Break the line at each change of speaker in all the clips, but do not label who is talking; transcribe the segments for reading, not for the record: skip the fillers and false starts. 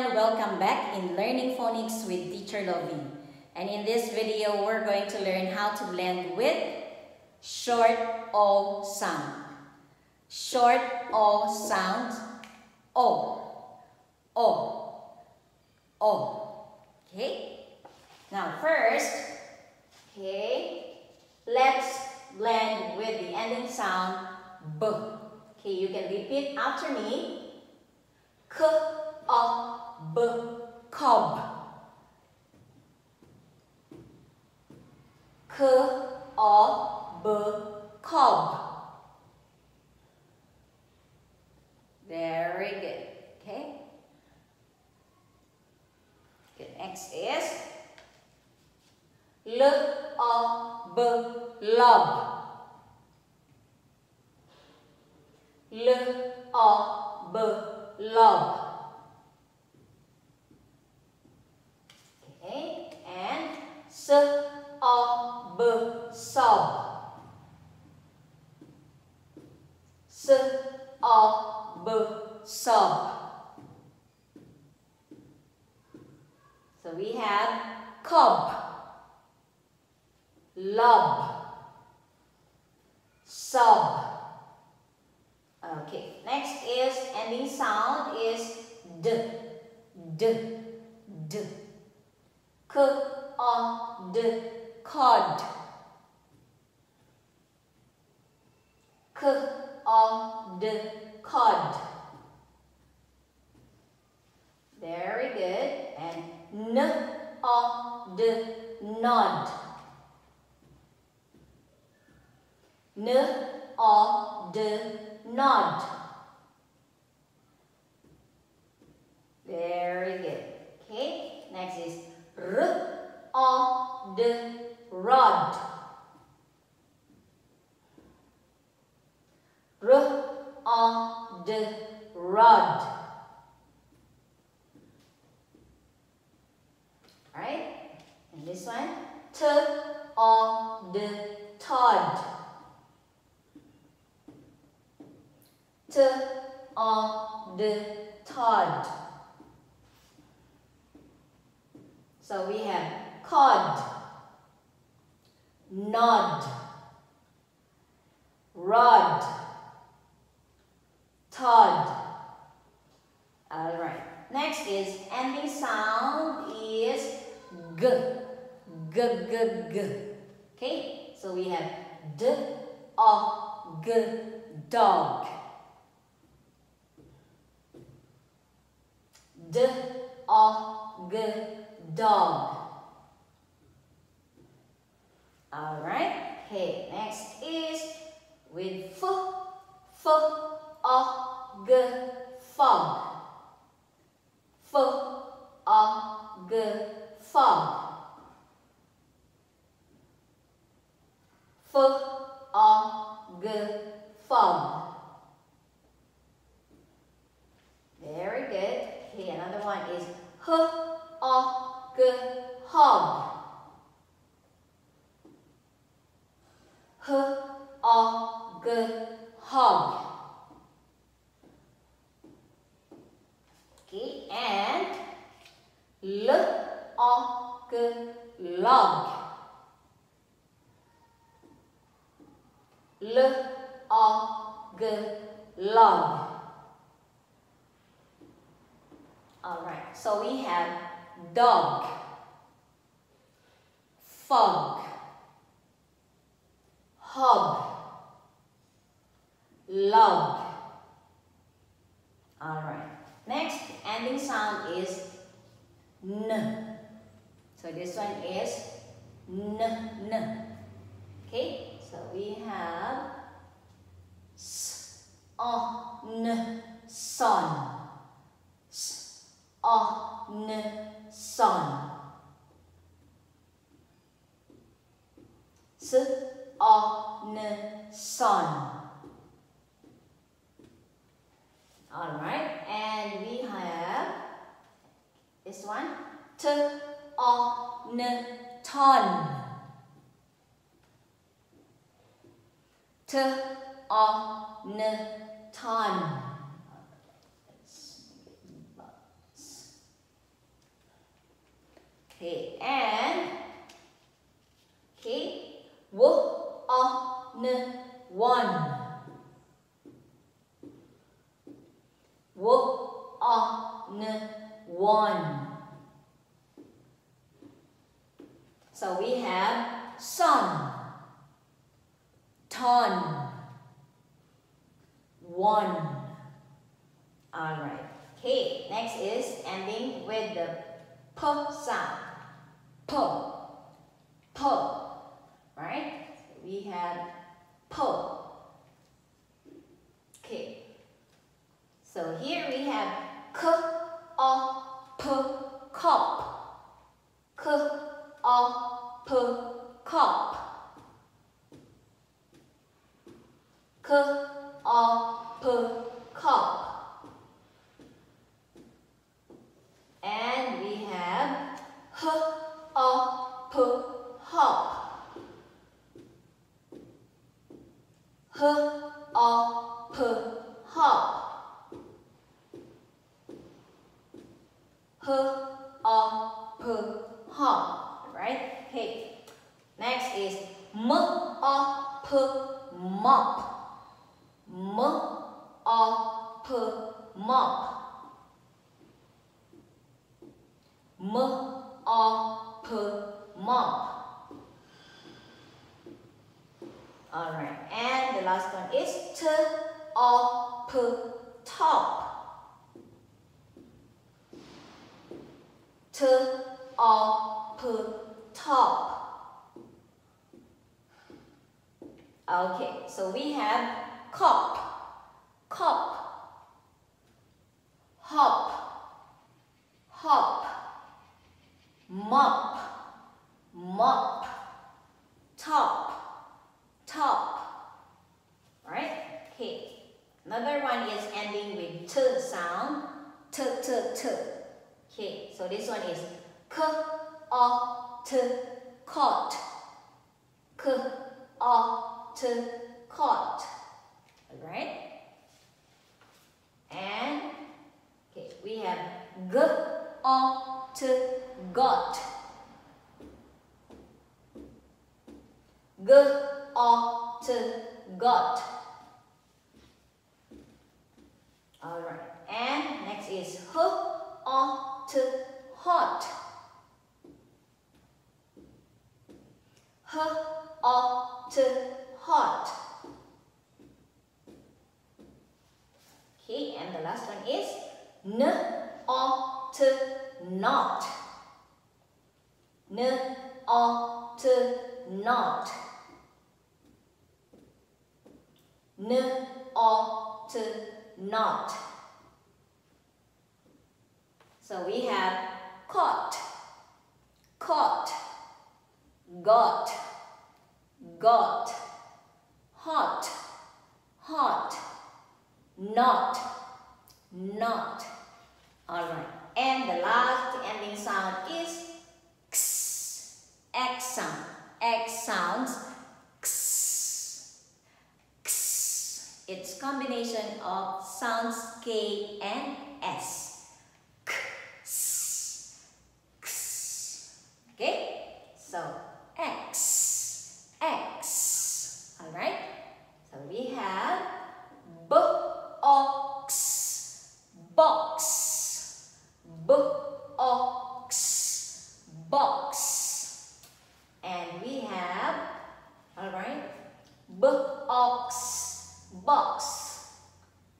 everyone, welcome back in Learning Phonics with Teacher Lovie. And in this video, we're going to learn how to blend with short O sound. Short O sound, O, O, O. Okay? Now first, okay, let's blend with the ending sound B. Okay, you can repeat after me. K, O, B, cob. K, O, B, cob. Very good. Okay. Good. Next is L, O, B, lob. L, O, B, lob. Okay, and S, O, B, sob. S, O, B, sob. So we have cob, lob, sob. Okay, next is ending sound is D, D, D. K, O, D, cod. K, O, D, cod. Very good. And N, O, D, nod. N, O, D, nod. Very good. Okay, next is R, O, D, rod. R, O, D, rod. Alright, and this one, T, O, D, Todd. T, O, D, Todd. So we have cod, nod, rod, Todd. Alright, next is ending sound is G, G, G, G. Okay, so we have D, O, G, dog. D, O, G, dog. Alright, okay, next is with F, F, O, G, fog. F, O, G, fog. F, O, G, fog. Very good. Okay, another one is H, O, G, hog. H, O, G, hog. Okay, and L, O, G, log. L, O, G, log. Alright, so we have dog, fog, hog, log. Alright, next ending sound is N. So this one is N, N. Okay, so we have S, O, N, son. S, O, N, son. S, O, N, son. Alright, and we have this one, T, O, N, ton. T, O, N, ton. Okay, and okay, w o n one. W o n one. So we have sun, ton, one. Alright. Okay, next is ending with the p sound. P. P. Right? So we have p. Okay. So here we have k, o, p, cop. K, o, p, cop. K, o, p, cop. And we have h, o, p, hop. H, o, p, hop. H, o, p, hop. Right? Okay. Next is m, o, p, mop. M, o, p, mop. M, o, p, mop. Alright, and the last one is t, o, p, top. T, o, p, top. Okay, so we have cop, cop, hop, hop, mop, mop, top, top. Right? Okay. Another one is ending with t sound. T, t, t. Okay. So this one is k, o, t, cot. K, o, t, cot. Alright? And okay, we have g, o, t, got. G, o, t, got. Alright, and next is h, o, t, hot. H, o, t, hot. Okay, and the last one is n, o, t, not. N, o, t, not. N, o, t, not. So we have caught, caught, got, got, hot, hot, not, not. Alright, and the last ending sound is x, x sound, x sounds, x, x. It's combination of sounds K and S. K, s, x. Okay, so X, X. Alright, so we have box, box, box, box. And we have, alright, box, box.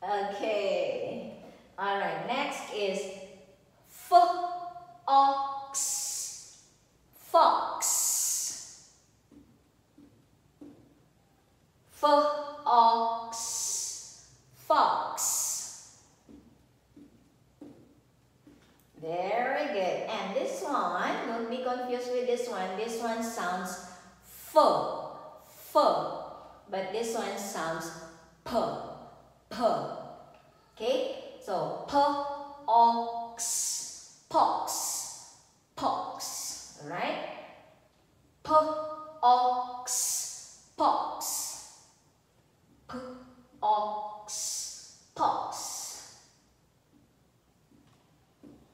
Okay, alright, next is fox, fox, fox, fox. Very good. And this one, don't be confused with this one. This one sounds f, f. But this one sounds p, p. Okay? So, pox, pox, pox. Alright? Pox, pox. Pox, pox.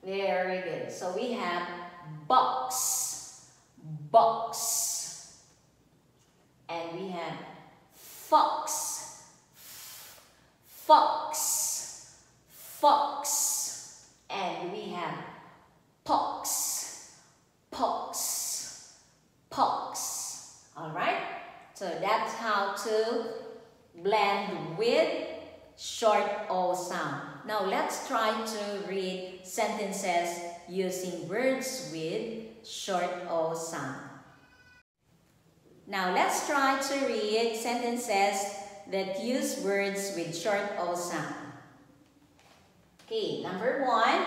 Very good. So we have box, box. And we have fox, fox, fox. And we have pox, pox, pox. Alright? So that's how to blend with short O sound. Now let's try to read sentences using words with short O sound. Now let's try to read sentences that use words with short O sound. Okay, number 1.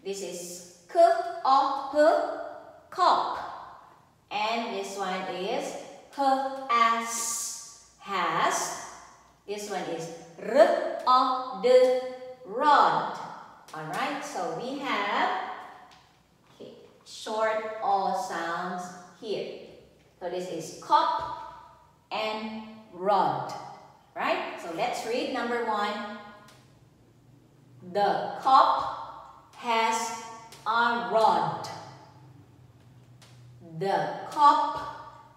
This is k, o, p, cop. And this one is has. This one is rod. Alright, so we have short O sounds here. So this is cop and rod. Right? So let's read number 1. The cop has a rod. The cop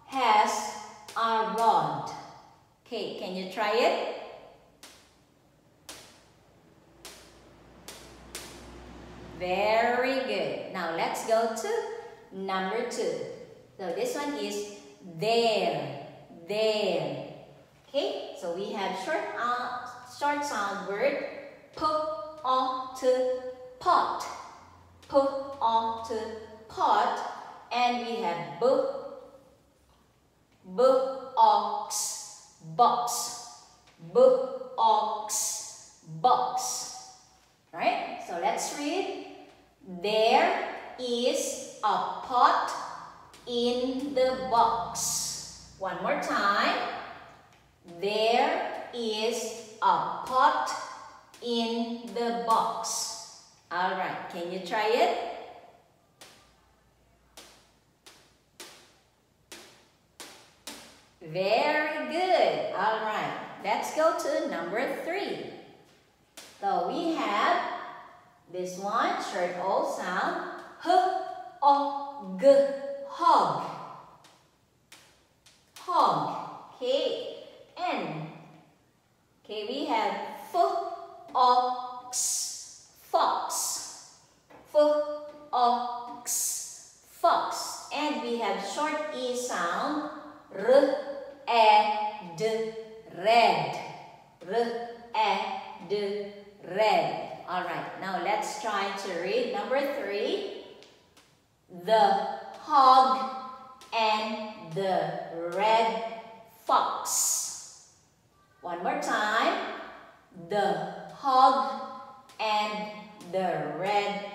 has a rod. Okay, can you try it? Very good. Now let's go to number 2. So this one is there. Okay, so we have short sound word put onto pot. Put onto pot. And we have ox, box. Ox, box. Right? So let's read. There is a pot in the box. One more time. There is a pot in the box. Alright, can you try it? Very good. Alright, let's go to number 3. So we have this one, short O sound, hog. Okay, and we have ox, fox. Fox. And we have short E sound, red. Alright, now let's try to read number 3. The hog and the red fox. One more time. The hog and the red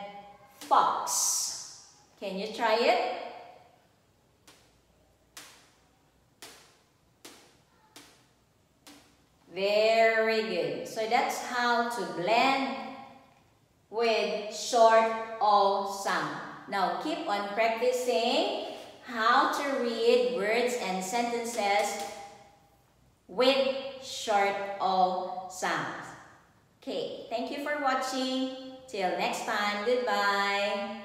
fox. Can you try it? Very good. So that's how to blend with short O sound. Now keep on practicing how to read words and sentences with short O sounds. Okay, thank you for watching. Till next time, goodbye.